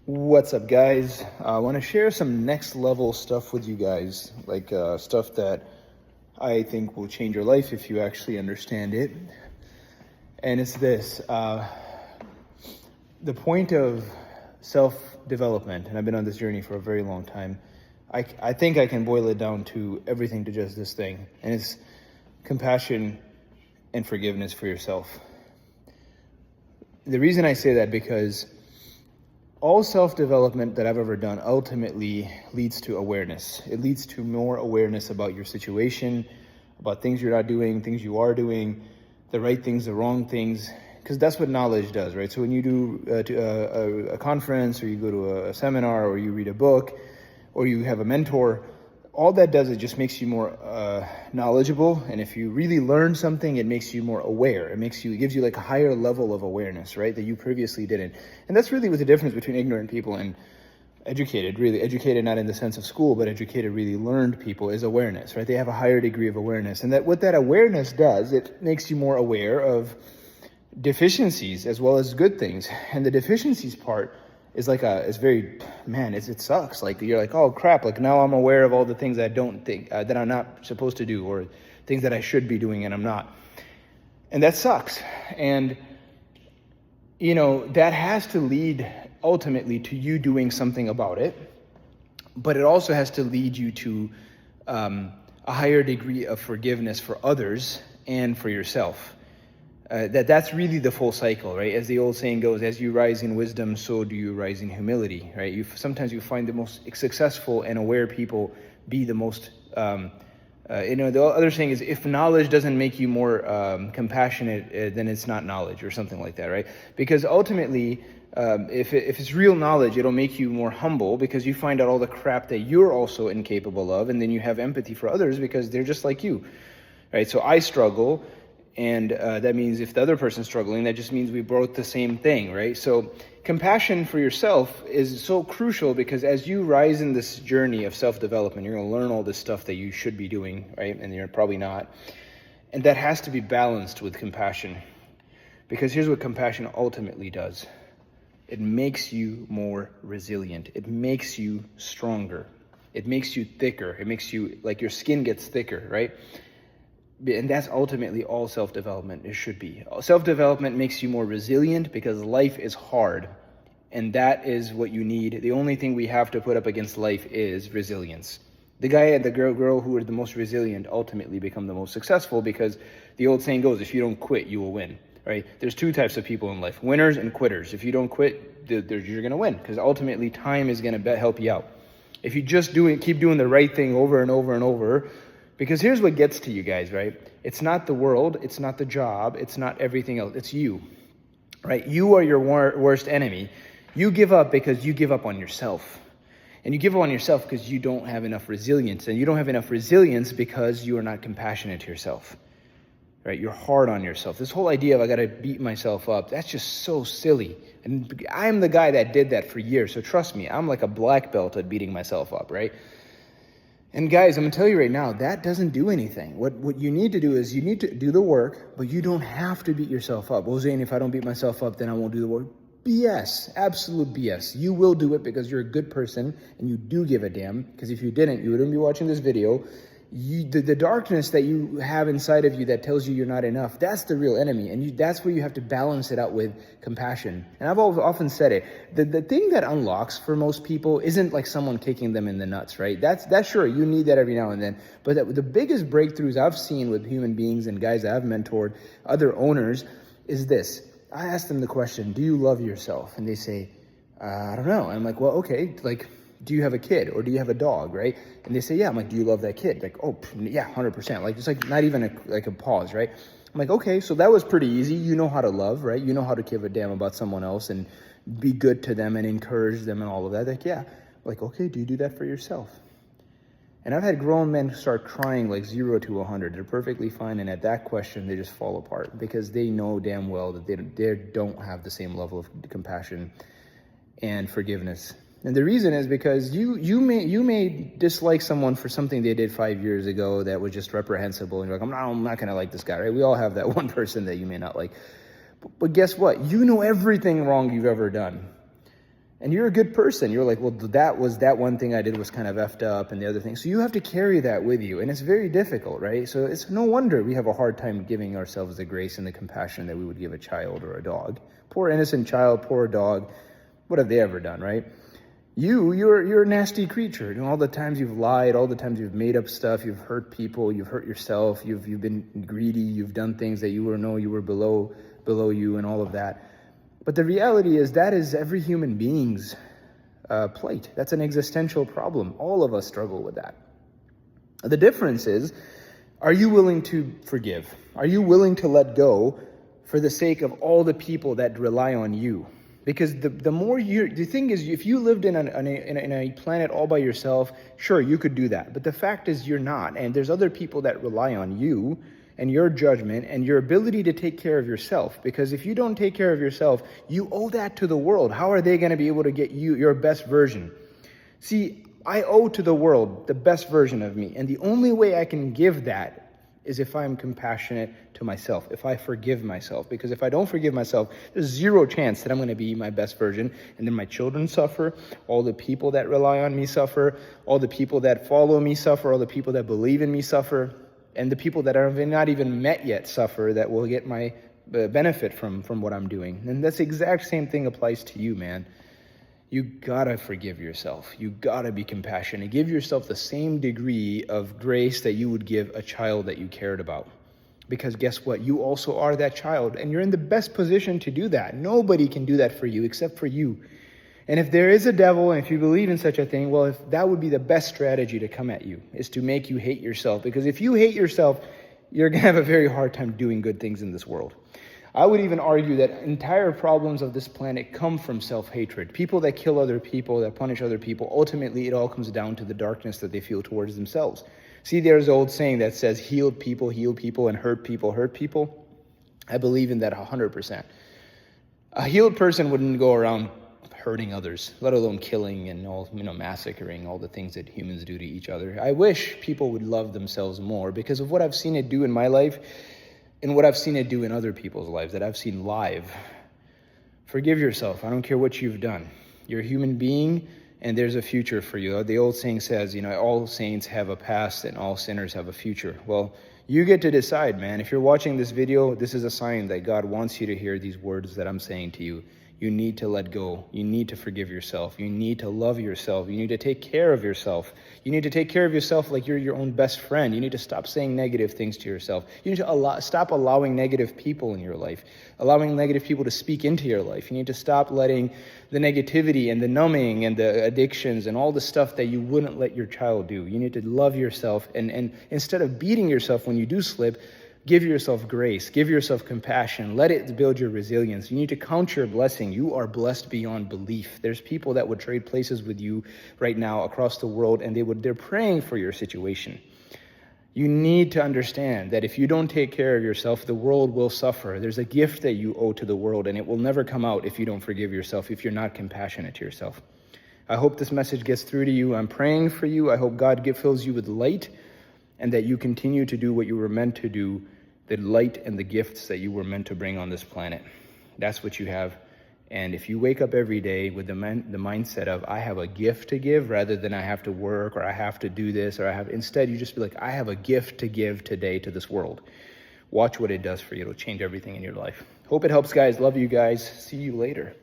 What's up, guys? I want to share some next level stuff with you guys, like stuff that I think will change your life if you actually understand it. And it's this the point of self development, and I've been on this journey for a very long time. I think I can boil it down to everything to just this thing, and it's compassion and forgiveness for yourself. The reason I say that because all self-development that I've ever done ultimately leads to awareness. It leads to more awareness about your situation, about things you're not doing, things you are doing, the right things, the wrong things, because that's what knowledge does, right? So when you do a conference, or you go to a seminar, or you read a book, or you have a mentor, all that does is just makes you more knowledgeable. And if you really learn something, it makes you more aware. It gives you like a higher level of awareness, right, that you previously didn't. And that's really what the difference between ignorant people and educated, really educated, not in the sense of school, but educated, really learned people, is awareness, right? They have a higher degree of awareness. And that what that awareness does, it makes you more aware of deficiencies as well as good things. And the deficiencies part is like it sucks. Like, you're like, oh crap, like now I'm aware of all the things I don't think that I'm not supposed to do, or things that I should be doing and I'm not. And that sucks. And that has to lead ultimately to you doing something about it, but it also has to lead you to a higher degree of forgiveness for others and for yourself. That's really the full cycle, right? As the old saying goes, as you rise in wisdom, so do you rise in humility, right? Sometimes you find the most successful and aware people be the most, the other saying is, if knowledge doesn't make you more compassionate, then it's not knowledge, or something like that, right? Because ultimately, if it's real knowledge, it'll make you more humble, because you find out all the crap that you're also incapable of, and then you have empathy for others because they're just like you, right? So I struggle, and that means if the other person's struggling, that just means we both the same thing, right? So compassion for yourself is so crucial, because as you rise in this journey of self-development, you're going to learn all this stuff that you should be doing, right? And you're probably not. And that has to be balanced with compassion, because here's what compassion ultimately does. It makes you more resilient. It makes you stronger. It makes you thicker. It makes you, like, your skin gets thicker, right? And that's ultimately all self-development it should be. Self-development makes you more resilient, because life is hard, and that is what you need. The only thing we have to put up against life is resilience. The guy and the girl who are the most resilient ultimately become the most successful, because the old saying goes, if you don't quit, you will win, right? There's two types of people in life, winners and quitters. If you don't quit, you're going to win, because ultimately time is going to help you out. If you just keep doing the right thing over and over and over, because here's what gets to you guys, right? It's not the world, it's not the job, it's not everything else, it's you, right? You are your worst enemy. You give up because you give up on yourself. And you give up on yourself because you don't have enough resilience. And you don't have enough resilience because you are not compassionate to yourself, right? You're hard on yourself. This whole idea of I got to beat myself up, that's just so silly. And I'm the guy that did that for years. So trust me, I'm like a black belt at beating myself up, right? And guys, I'm going to tell you right now, that doesn't do anything. What you need to do is you need to do the work, but you don't have to beat yourself up. Well, Zane, if I don't beat myself up, then I won't do the work. BS, absolute BS. You will do it because you're a good person and you do give a damn. Because if you didn't, you wouldn't be watching this video. The darkness that you have inside of you that tells you you're not enough, that's the real enemy. And that's where you have to balance it out with compassion. And I've often said it, the thing that unlocks for most people isn't like someone kicking them in the nuts, right? That's sure, you need that every now and then. But the biggest breakthroughs I've seen with human beings and guys that I've mentored, other owners, is this. I ask them the question, do you love yourself? And they say, I don't know. And I'm like, well, okay, like, do you have a kid or do you have a dog, right? And they say, yeah. I'm like, do you love that kid? Like, oh, yeah, 100%. Like, it's like not even a pause, right? I'm like, okay, so that was pretty easy. You know how to love, right? You know how to give a damn about someone else and be good to them and encourage them and all of that. Like, yeah. Like, okay, do you do that for yourself? And I've had grown men start crying like 0 to 100. They're perfectly fine. And at that question, they just fall apart because they know damn well that they don't have the same level of compassion and forgiveness. And the reason is because you may dislike someone for something they did 5 years ago that was just reprehensible, and you're like, I'm not gonna like this guy, right? We all have that one person that you may not like. But guess what? You know everything wrong you've ever done. And you're a good person. You're like, well, that one thing I did was kind of effed up and the other thing. So you have to carry that with you. And it's very difficult, right? So it's no wonder we have a hard time giving ourselves the grace and the compassion that we would give a child or a dog. Poor innocent child, poor dog. What have they ever done, right? You're a nasty creature. All the times you've lied, all the times you've made up stuff, you've hurt people, you've hurt yourself, you've been greedy, you've done things that you were below you and all of that. But the reality is that is every human being's plight. That's an existential problem. All of us struggle with that. The difference is, are you willing to forgive? Are you willing to let go for the sake of all the people that rely on you? Because the thing is, if you lived in a planet all by yourself, sure, you could do that. But the fact is you're not. And there's other people that rely on you and your judgment and your ability to take care of yourself. Because if you don't take care of yourself, you owe that to the world. How are they going to be able to get you your best version? See, I owe to the world the best version of me. And the only way I can give that is if I'm compassionate to myself, if I forgive myself. Because if I don't forgive myself, there's zero chance that I'm going to be my best version. And then my children suffer, all the people that rely on me suffer, all the people that follow me suffer, all the people that believe in me suffer, and the people that are not even met yet suffer that will get my benefit from what I'm doing. And that's the exact same thing applies to you, man. You gotta forgive yourself. You gotta be compassionate. Give yourself the same degree of grace that you would give a child that you cared about. Because guess what? You also are that child, and you're in the best position to do that. Nobody can do that for you except for you. And if there is a devil, and if you believe in such a thing, well, if that would be the best strategy to come at you, is to make you hate yourself. Because if you hate yourself, you're going to have a very hard time doing good things in this world. I would even argue that entire problems of this planet come from self-hatred. People that kill other people, that punish other people, ultimately it all comes down to the darkness that they feel towards themselves. See, there's an old saying that says, heal people, and hurt people, hurt people. I believe in that 100%. A healed person wouldn't go around hurting others, let alone killing and all, massacring, all the things that humans do to each other. I wish people would love themselves more because of what I've seen it do in my life and what I've seen it do in other people's lives that I've seen live. Forgive yourself. I don't care what you've done. You're a human being and there's a future for you. The old saying says, all saints have a past and all sinners have a future. Well, you get to decide, man. If you're watching this video, this is a sign that God wants you to hear these words that I'm saying to you. You need to let go. You need to forgive yourself. You need to love yourself. You need to take care of yourself. You need to take care of yourself like you're your own best friend. You need to stop saying negative things to yourself. You need to stop allowing negative people in your life, allowing negative people to speak into your life. You need to stop letting the negativity and the numbing and the addictions and all the stuff that you wouldn't let your child do. You need to love yourself. And instead of beating yourself when you do slip, give yourself grace, give yourself compassion, let it build your resilience. You need to count your blessing. You are blessed beyond belief. There's people that would trade places with you right now across the world and they're praying for your situation. You need to understand that if you don't take care of yourself, the world will suffer. There's a gift that you owe to the world and it will never come out if you don't forgive yourself, if you're not compassionate to yourself. I hope this message gets through to you. I'm praying for you. I hope God fills you with light and that you continue to do what you were meant to do, the light and the gifts that you were meant to bring on this planet. That's what you have. And if you wake up every day with the mindset of, I have a gift to give, rather than I have to work or I have to do this instead you just be like, I have a gift to give today to this world. Watch what it does for you. It'll change everything in your life. Hope it helps, guys. Love you guys. See you later.